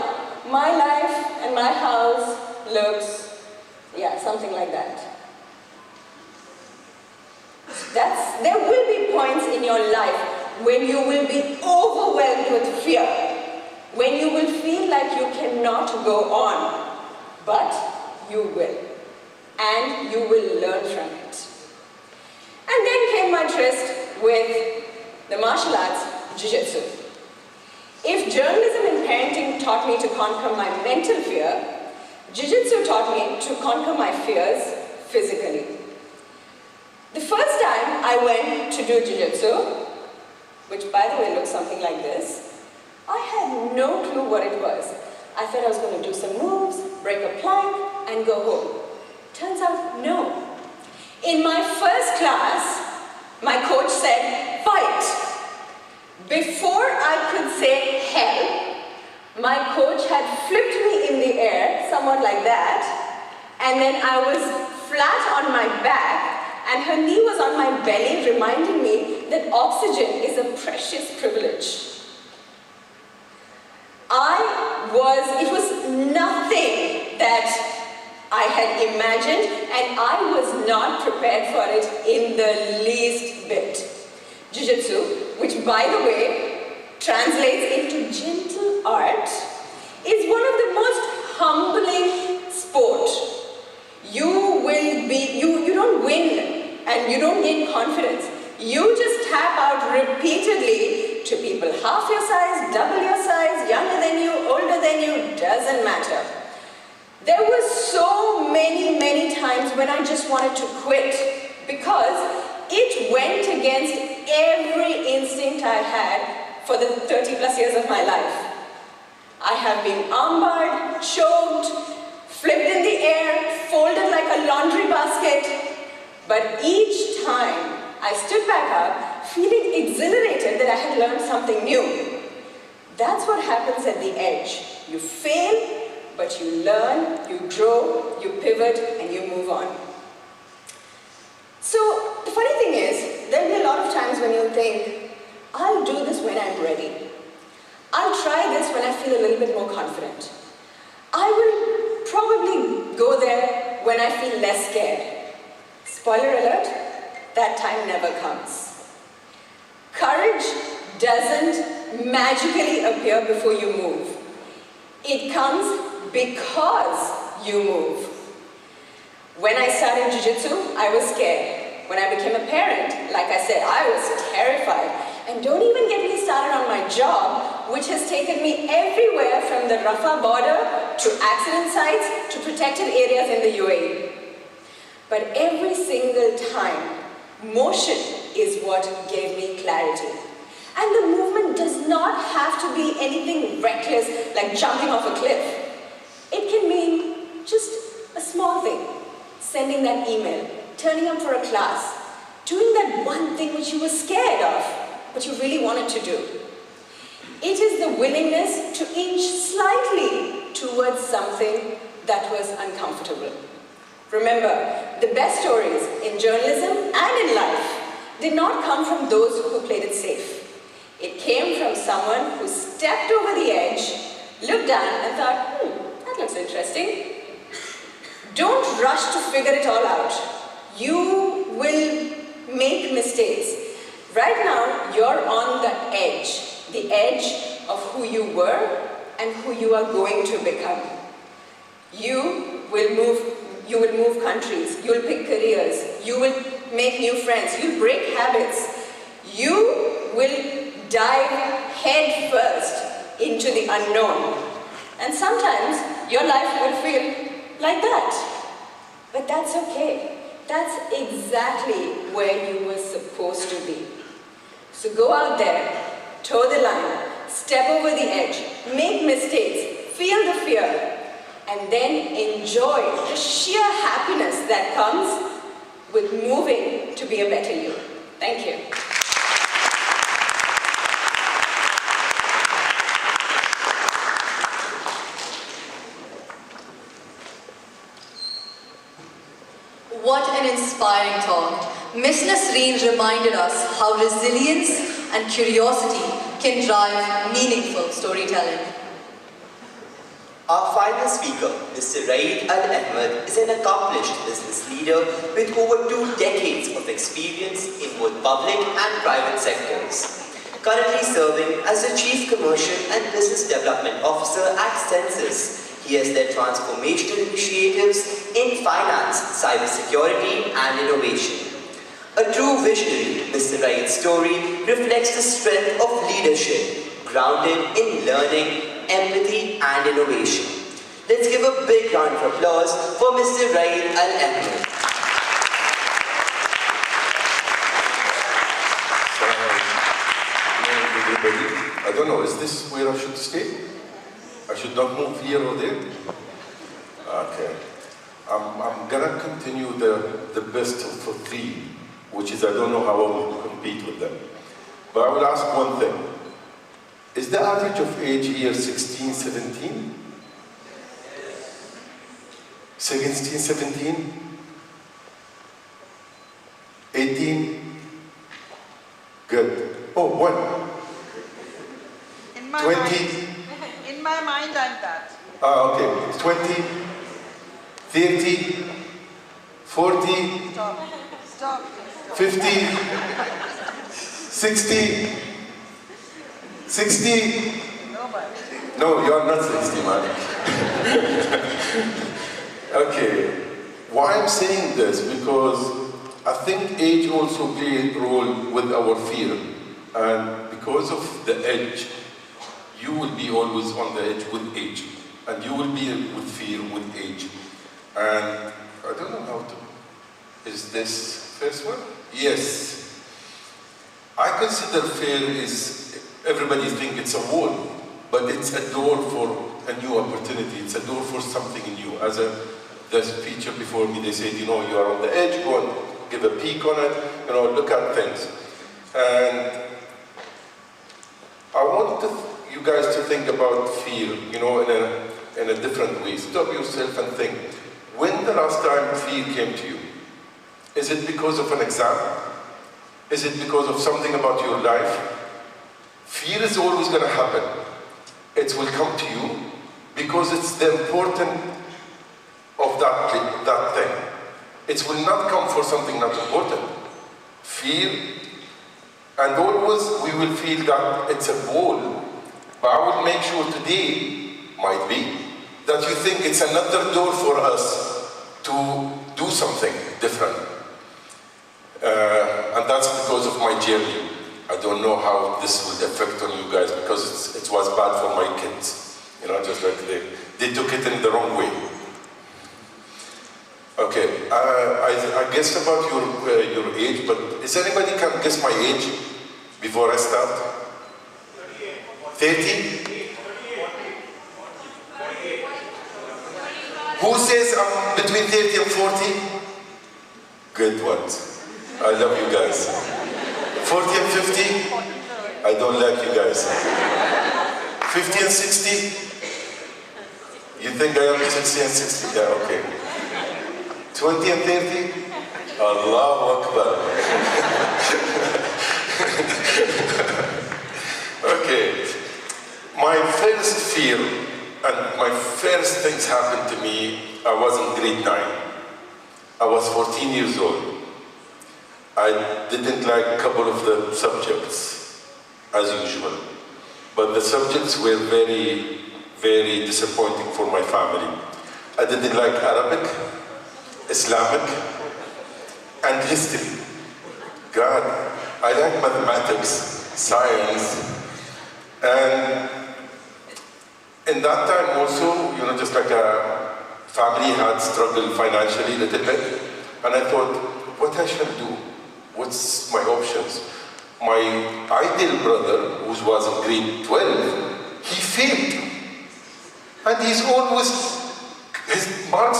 my life and my house looks, yeah, something like that. There will be points in your life when you will be overwhelmed with fear, when you will feel like you cannot go on, but you will, and you will learn from it. And then came my tryst with the martial arts, jiu-jitsu. If journalism and parenting taught me to conquer my mental fear, jiu-jitsu taught me to conquer my fears physically. The first time I went to do jiu-jitsu, which by the way looks something like this, I had no clue what it was. I thought I was going to do some moves, break a plank, and go home. Turns out, no. In my first class, my coach said, fight. Before I could say hell, my coach had flipped me in the air, somewhat like that, and then I was flat on my back, and her knee was on my belly, reminding me that oxygen is a precious privilege. It was nothing that I had imagined, and I was not prepared for it in the least bit. Jiu-jitsu, which by the way translates into gentle art, is one of the most humbling sport. You don't win and you don't gain confidence. You just tap out repeatedly to people half your size, double your size, younger than you, older than you, doesn't matter. There were so many times when I just wanted to quit because it went against every instinct I had for the 30 plus years of my life. I have been armbarred, choked, flipped in the air, folded like a laundry basket, but each time I stood back up, feeling exhilarated that I had learned something new. That's what happens at the edge. You fail, but you learn, you grow, you pivot, and you move on. So, the funny thing is, there'll be a lot of times when you'll think, I'll do this when I'm ready. I'll try this when I feel a little bit more confident. I will probably go there when I feel less scared. Spoiler alert, that time never comes. Courage doesn't magically appear before you move. It comes because you move. When I started jiu-jitsu, I was scared. When I became a parent, like I said, I was terrified. And don't even get me started on my job, which has taken me everywhere from the Rafah border to accident sites to protected areas in the UAE. But every single time, motion is what gave me clarity. And the movement does not have to be anything reckless like jumping off a cliff. It can mean just a small thing. Sending that email, turning up for a class, doing that one thing which you were scared of, but you really wanted to do. It is the willingness to inch slightly towards something that was uncomfortable. Remember, the best stories in journalism and in life did not come from those who played it safe. It came from someone who stepped over the edge, looked down and thought, that looks interesting. Don't rush to figure it all out. You will make mistakes. Right now, you're on the edge of who you were and who you are going to become. You will move You will move countries, you will pick careers, you will make new friends, you'll break habits. You will dive head first into the unknown. And sometimes your life will feel like that. But that's okay. That's exactly where you were supposed to be. So go out there, toe the line, step over the edge, make mistakes, feel the fear, and then enjoy the sheer happiness that comes with moving to be a better you. Thank you. What an inspiring talk. Miss Nasreen reminded us how resilience and curiosity can drive meaningful storytelling. Our final speaker, Mr. Raid Al-Ahmed, is an accomplished business leader with over 2 decades of experience in both public and private sectors. Currently serving as the Chief Commercial and Business Development Officer at Census, he has led transformational initiatives in finance, cybersecurity, and innovation. A true visionary, Mr. Raid's story reflects the strength of leadership, grounded in learning, empathy, and innovation. Let's give a big round of applause for Mr. Raid Al-Ahmed. I don't know, is this where I should stay? I should not move here or there? Okay. I'm gonna continue the best of 3, which is I don't know how I will compete with them. But I will ask one thing. Is the average of age here 16, 17? 16, 17? 18? Good. Oh, 1. In my 20? mind, in my mind, I'm that. Okay. 20? 30? 40? Stop. Stop. 50? 60? 60? Nobody. No, you're not 60, man. Okay. Why I'm saying this? Because I think age also plays a role with our fear. And because of the edge, you will be always on the edge with age. And you will be with fear with age. And I don't know how to... Is this first one? Yes. I consider fear is... Everybody thinks it's a wall, but it's a door for a new opportunity. It's a door for something new. As the speaker before me, they said, you know, you are on the edge, go and give a peek on it, you know, look at things. And I want you guys to think about fear, you know, in a different way. Stop yourself and think, when the last time fear came to you? Is it because of an exam? Is it because of something about your life? Fear is always going to happen. It will come to you because it's the important of that thing. It will not come for something not important. Fear, and always we will feel that it's a wall. But I will make sure today, might be, that you think it's another door for us to do something different. And that's because of my journey. I don't know how this will affect on you guys because it was bad for my kids. You know, just like they took it in the wrong way. Okay, I guessed about your age, but is anybody can guess my age before I start? 30? Who says I'm between 30 and 40? Good ones. I love you guys. 40 and 50? I don't like you guys. 50 and 60? You think I am 60 and 60? Yeah, okay. 20 and 30? Allahu Akbar. Okay. My first fear and my first things happened to me, I was in grade 9. I was 14 years old. I didn't like a couple of the subjects, as usual. But the subjects were very, very disappointing for my family. I didn't like Arabic, Islamic, and history. God, I like mathematics, science, and in that time also, just like a family had struggled financially a little bit, and I thought, what I shall do? What's my options? My ideal brother, who was in grade 12, he failed. And his marks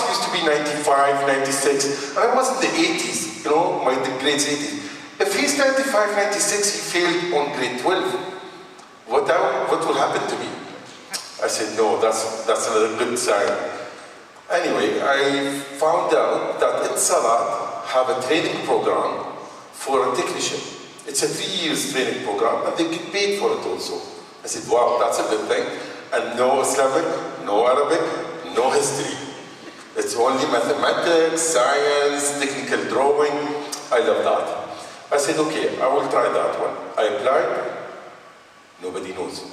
used to be 95, 96, and I was in the 80s, my grades 80s. If he's 95, 96, he failed on grade 12, what will happen to me? I said, no, that's a good sign. Anyway, I found out that in Salat have a training program for a technician. It's a 3 years training program, and they get paid for it also. I said, wow, that's a good thing. And no Islamic, no Arabic, no history. It's only mathematics, science, technical drawing. I love that. I said, okay, I will try that one. I applied. Nobody knows.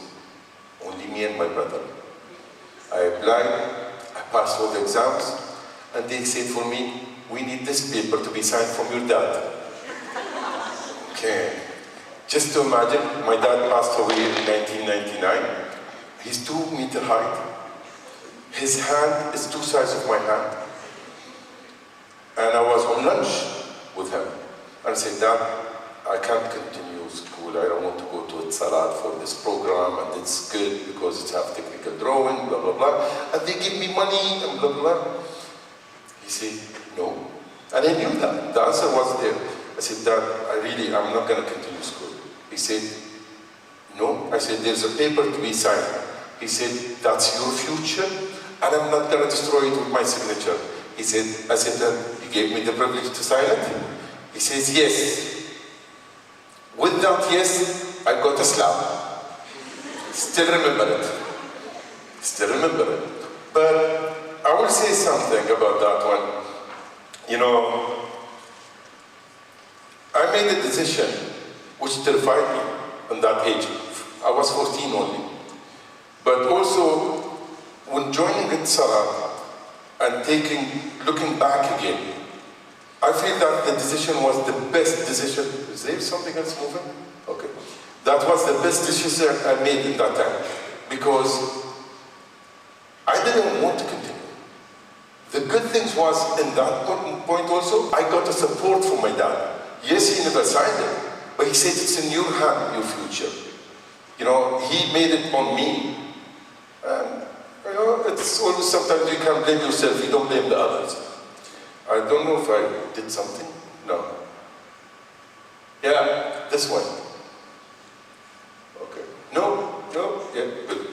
Only me and my brother. I applied. I passed all the exams. And they said for me, we need this paper to be signed from your dad. Okay. Just to imagine, my dad passed away in 1999. He's 2 meter height. His hand is 2 sides of my hand. And I was on lunch with him. And I said, Dad, I can't continue school. I don't want to go to Salat for this program, and it's good because it's have technical drawing, blah, blah, blah. And they give me money, and blah, blah. He said, no. And I knew that. The answer was there. I said, Dad, I'm not going to continue school. He said, no. I said, there's a paper to be signed. He said, that's your future, and I'm not going to destroy it with my signature. I said, Dad, you gave me the privilege to sign it? He says, yes. With that yes, I got a slap. Still remember it. But I will say something about that one. I made a decision which terrified me on that age. I was 14 only. But also, when joining in Salat and looking back again, I feel that the decision was the best decision. Is there something else moving? Okay. That was the best decision I made in that time. Because I didn't want to continue. The good things was, in that point also, I got a support from my dad. Yes, he never signed it, but he said it's in your hand, your future. He made it on me. And, it's always sometimes you can blame yourself, you don't blame the others. I don't know if I did something. No. Yeah, this one. Okay. No, yeah, good.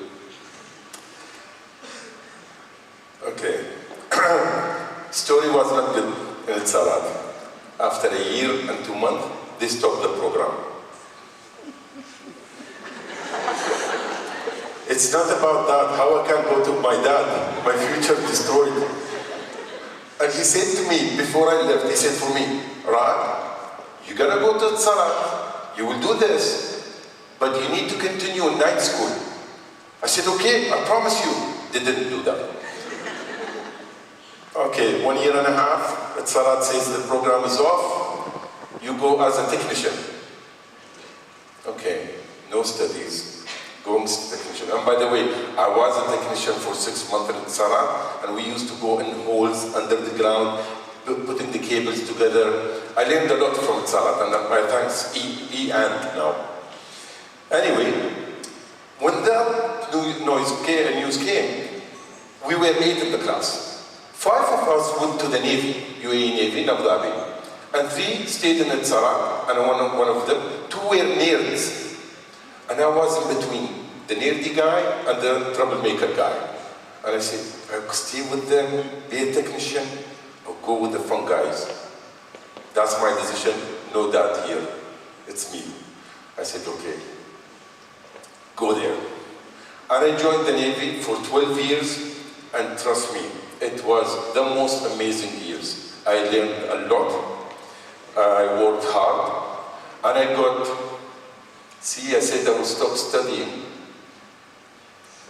Okay. Story was not good in Salat. After a year and 2 months, they stopped the program. It's not about that, how I can go to my dad, my future destroyed. And he said to me, before I left, he said for me, Rad, you're gonna go to Salat, you will do this, but you need to continue in night school. I said, okay, I promise you. They didn't do that. Okay, 1 year and a half, at Salat says the program is off, you go as a technician. Okay, no studies, going as a technician. And by the way, I was a technician for 6 months at Salat, and we used to go in holes under the ground, putting the cables together. I learned a lot from Salat, and my thanks and now. Anyway, when that news came, we were 8 in the class. 5 of us went to the Navy, UAE Navy in Abu Dhabi, and 3 stayed in Salat, and one of them, 2 were nerds. And I was in between, the nerdy guy and the troublemaker guy. And I said, I'll stay with them, be a technician, or go with the fun guys. That's my decision, no doubt here. It's me. I said, okay, go there. And I joined the Navy for 12 years, and trust me, it was the most amazing years. I learned a lot, I worked hard, and I I said I would stop studying.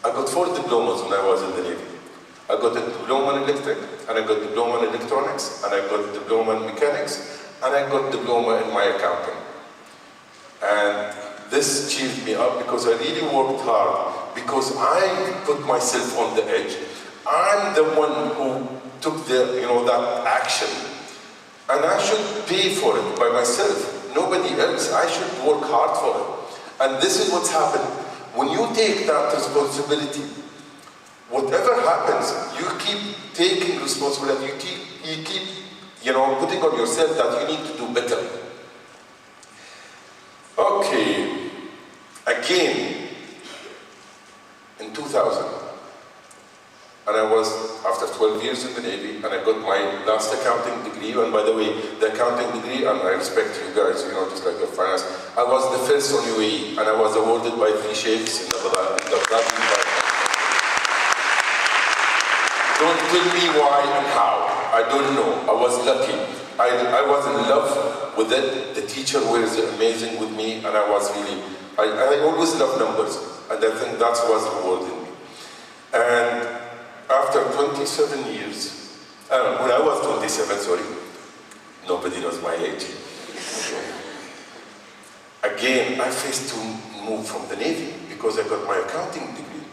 I got 4 diplomas when I was in the Navy. I got a diploma in electric, and I got diploma in electronics, and I got diploma in mechanics, and I got diploma in my accounting. And this cheered me up because I really worked hard, because I put myself on the edge. I'm the one who took that action. And I should pay for it by myself, nobody else. I should work hard for it. And this is what's happened. When you take that responsibility, whatever happens, you keep taking responsibility, you keep putting on yourself that you need to do better. Okay, again, in 2000, and I was, after 12 years in the Navy, and I got my last accounting degree, and by the way, the accounting degree, and I respect you guys, just like your finance, I was the first on UAE, and I was awarded by 3 sheikhs in the Don't tell me why and how, I don't know, I was lucky. I was in love with it, the teacher was amazing with me, and I was really, I always loved numbers, and I think that was rewarding me. And after 27 years, when I was 27, sorry, nobody knows my age. Again, I faced to move from the Navy because I got my accounting degree.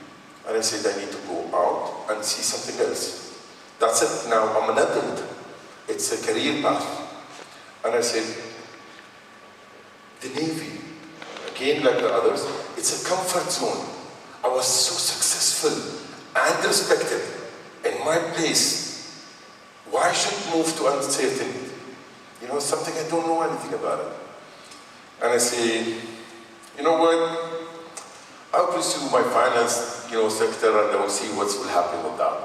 And I said, I need to go out and see something else. That's it, now I'm an adult. It's a career path. And I said, the Navy, again like the others, it's a comfort zone. I was so successful and respected in my place. Why should I move to uncertainty? Something I don't know anything about it. And I say, you know what? I'll pursue my finance, sector, and I will see what will happen with that.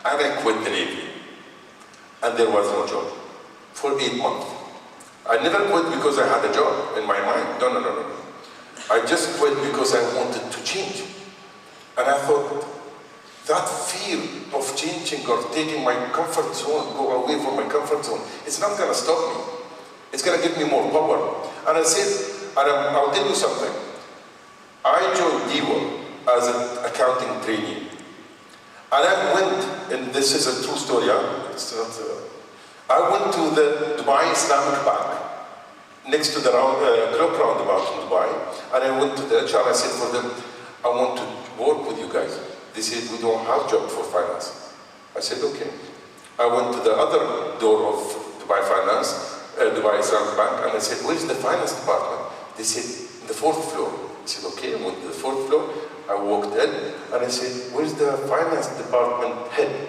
And I quit the Navy. And there was no job for 8 months. I never quit because I had a job in my mind. No. I just quit because I wanted to change. And I thought, that fear of changing or taking my comfort zone, go away from my comfort zone, it's not going to stop me. It's going to give me more power. And I said, I'll tell you something. I joined DEWA as an accounting trainee. And I went, and this is a true story, I went to the Dubai Islamic Bank, next to the clock roundabout in Dubai, and I went to the HR, I said for them, I want to work with you guys. They said, we don't have job for finance. I said, okay. I went to the other door of Dubai Finance, Dubai Islamic Bank, and I said, where's the finance department? They said, the 4th floor. I said, okay, I went to the 4th floor. I walked in, and I said, where's the finance department head?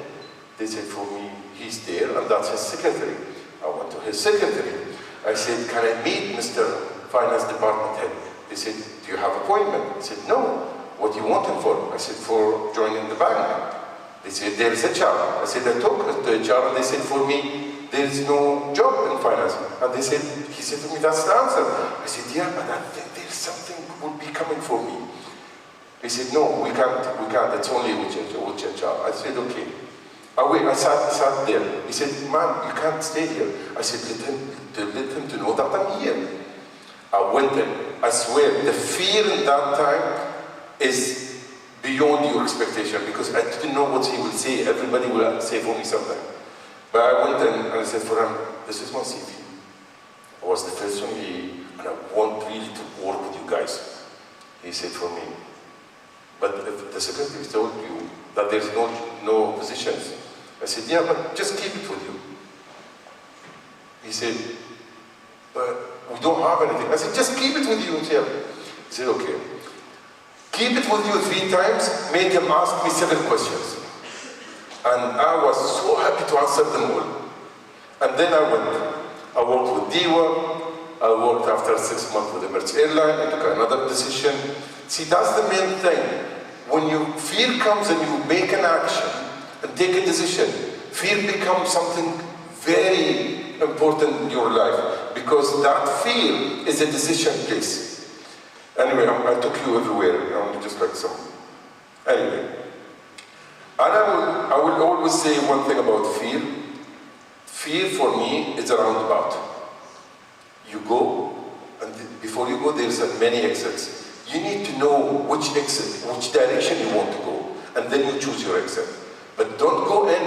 They said, for me, he's there, and that's his secretary. I went to his secretary. I said, can I meet Mr. Finance Department head? They said, do you have appointment? I said, no. What do you want him for? I said, for joining the bank. They said, there's HR. I said, I talked to HR, and they said, for me, there's no job in finance. And he said to me, that's the answer. I said, yeah, but I think there's something would be coming for me. He said, no, we can't, it's only with HR. I said, okay. I sat there. He said, man, you can't stay here. I said, let him to know that I'm here. I went in. I swear, the fear in that time is beyond your expectation, because I didn't know what he will say. Everybody will say for me something. But I went in and I said for him, this is my CV. I was the first one here, and I want really to work with you guys. He said for me, but if the secretary told you that there's no positions. I said, yeah, but just keep it with you. He said, but we don't have anything. I said, just keep it with you. He said, okay. Keep it with you 3 times, made him ask me 7 questions. And I was so happy to answer them all. And then I went. I worked with DEWA. I worked after 6 months with Emirates Airline. I took another decision. See, that's the main thing. When fear comes and you make an action and take a decision, fear becomes something very important in your life, because that fear is a decision place. Anyway, I took you everywhere. I'm just like some. Anyway, and I will always say one thing about fear. Fear for me is a roundabout. You go, and before you go, there's many exits. You need to know which exit, which direction you want to go, and then you choose your exit. But don't go in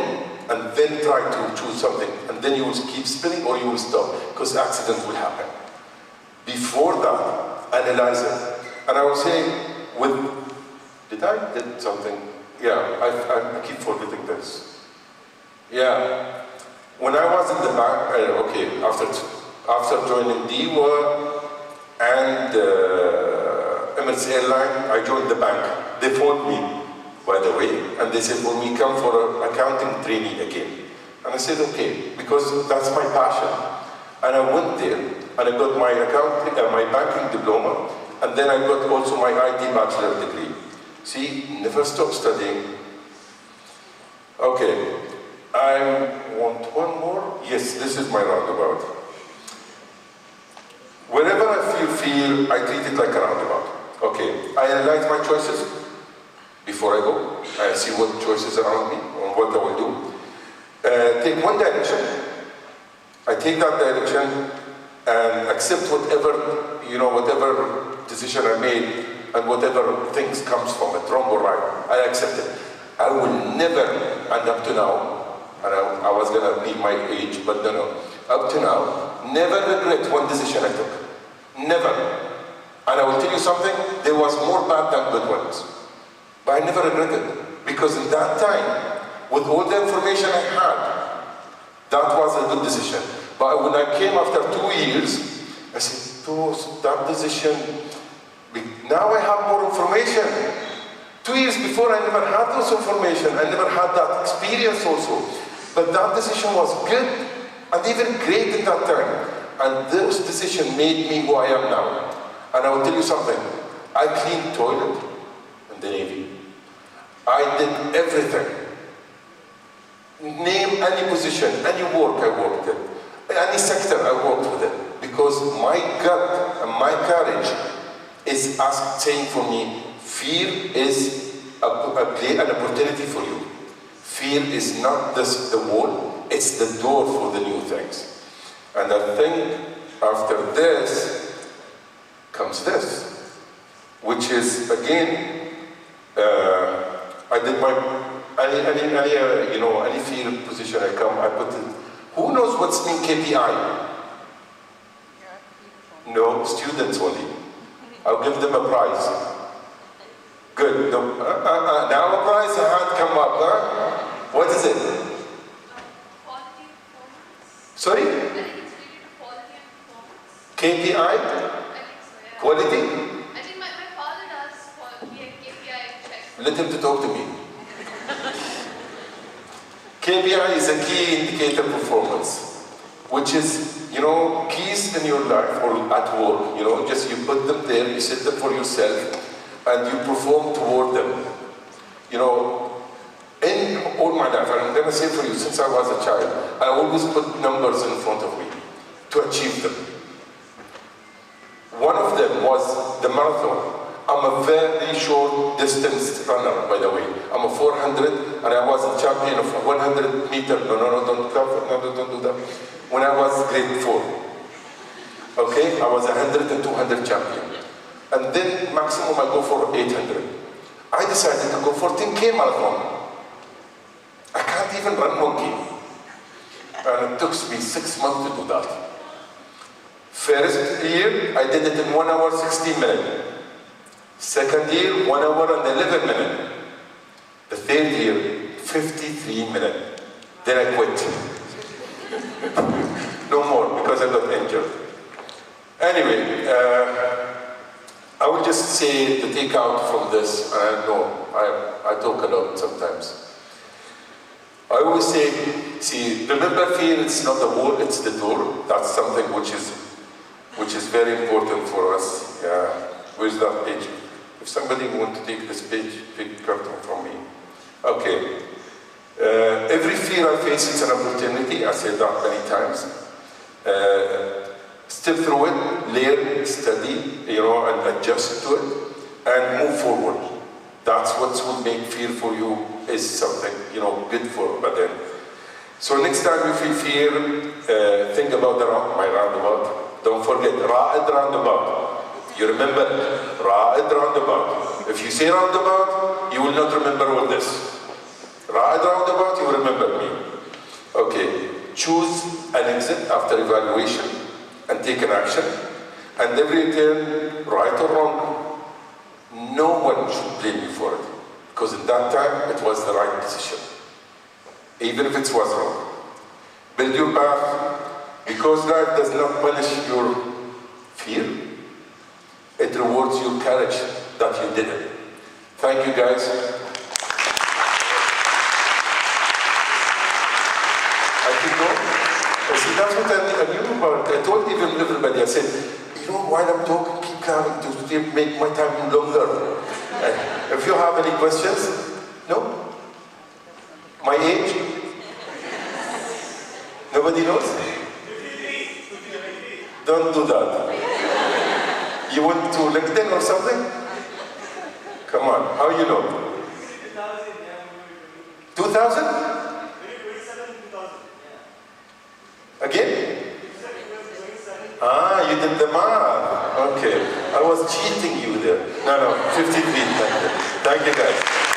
and then try to choose something, and then you will keep spinning or you will stop, because accident will happen. Before that, analyze it. And I was saying, did something? Yeah, I keep forgetting this. Yeah, when I was in the bank, after joining DEWA and Emirates Airline, I joined the bank. They phoned me, by the way, and they said, "Will we come for an accounting training again?" And I said, "Okay," because that's my passion. And I went there, and I got my my banking diploma, and then I got also my IT bachelor degree. See, never stop studying. Okay, I want one more. Yes, this is my roundabout. Whenever I feel, I treat it like a roundabout. Okay, I analyze my choices before I go. I see what choices are around me, and what I will do. Take one direction. I take that direction and accept whatever decision I made and whatever things comes from it, wrong or right. I accept it. I will never, and up to now, and I was gonna leave my age, but no. Up to now, never regret one decision I took. Never. And I will tell you something, there was more bad than good ones. But I never regretted. Because in that time, with all the information I had, that was a good decision. But when I came after 2 years, I said, that decision, now I have more information. 2 years before, I never had those information. I never had that experience also. But that decision was good and even great in that time. And those decisions made me who I am now. And I will tell you something. I cleaned toilet in the Navy. I did everything. Name any position, any work I worked in. Any sector I worked with it. Because my gut and my courage is saying for me, fear is an opportunity for you. Fear is not just the wall, it's the door for the new things. And I think after this comes this, which is again, I did my any field position I come, I put it. Who knows what's mean KPI? No, students only. I'll give them a prize. Good. No, now a prize, a hand come up. Huh? What is it? Quality performance. Sorry? I think it's related to quality and performance. KPI? I think so, yeah. Quality? I think my father does KPI checks. Let him to talk to me. KPI is a key indicator performance, which is, keys in your life or at work, just you put them there, you set them for yourself, and you perform toward them. In all my life, and I'm going to say for you, since I was a child, I always put numbers in front of me to achieve them. One of them was the marathon. I'm a very short distance runner, by the way. I'm a 400, and I was a champion of 100 meter. No, don't do that. When I was grade 4. Okay, I was 100 and 200 champion. And then maximum I go for 800. I decided to go for 10K marathon. I can't even run 1K. And it took me 6 months to do that. First year, I did it in 1 hour, 16 minutes. Second year, 1 hour and 11 minutes. The third year, 53 minutes. Then I quit. No more, because I got injured. Anyway, I will just say the takeout from this, and I know I talk a lot sometimes. I always say, remember fear, it's not the wall, it's the door. That's something which is very important for us. Yeah. Where's that page? If somebody wants to take this page, pick carton from me. Okay. Every fear I face is an opportunity. I said that many times. Step through it, learn, study, and adjust to it, and move forward. That's what will make fear for you is something, good for. But then, so next time you feel fear, think about my roundabout. Don't forget, Ra'id roundabout. You remember Ra'id roundabout. If you say roundabout, you will not remember all this. Right roundabout, you remember me. Okay, choose an exit after evaluation and take an action. And every turn, right or wrong, no one should blame you for it. Because in that time, it was the right decision. Even if it was wrong. Build your path, because life does not punish your fear. It rewards your courage that you did it. Thank you, guys. I can go. See, that's what I knew about. I told even everybody, I said, you know, while I'm talking, keep coming to make my time longer. If you have any questions, no? My age? Nobody knows? Don't do that. You went to LinkedIn or something? Come on, how you know? 2000? Again? Ah, you did the math. Okay. I was cheating you there. No, 53. Thank you. Thank you, guys.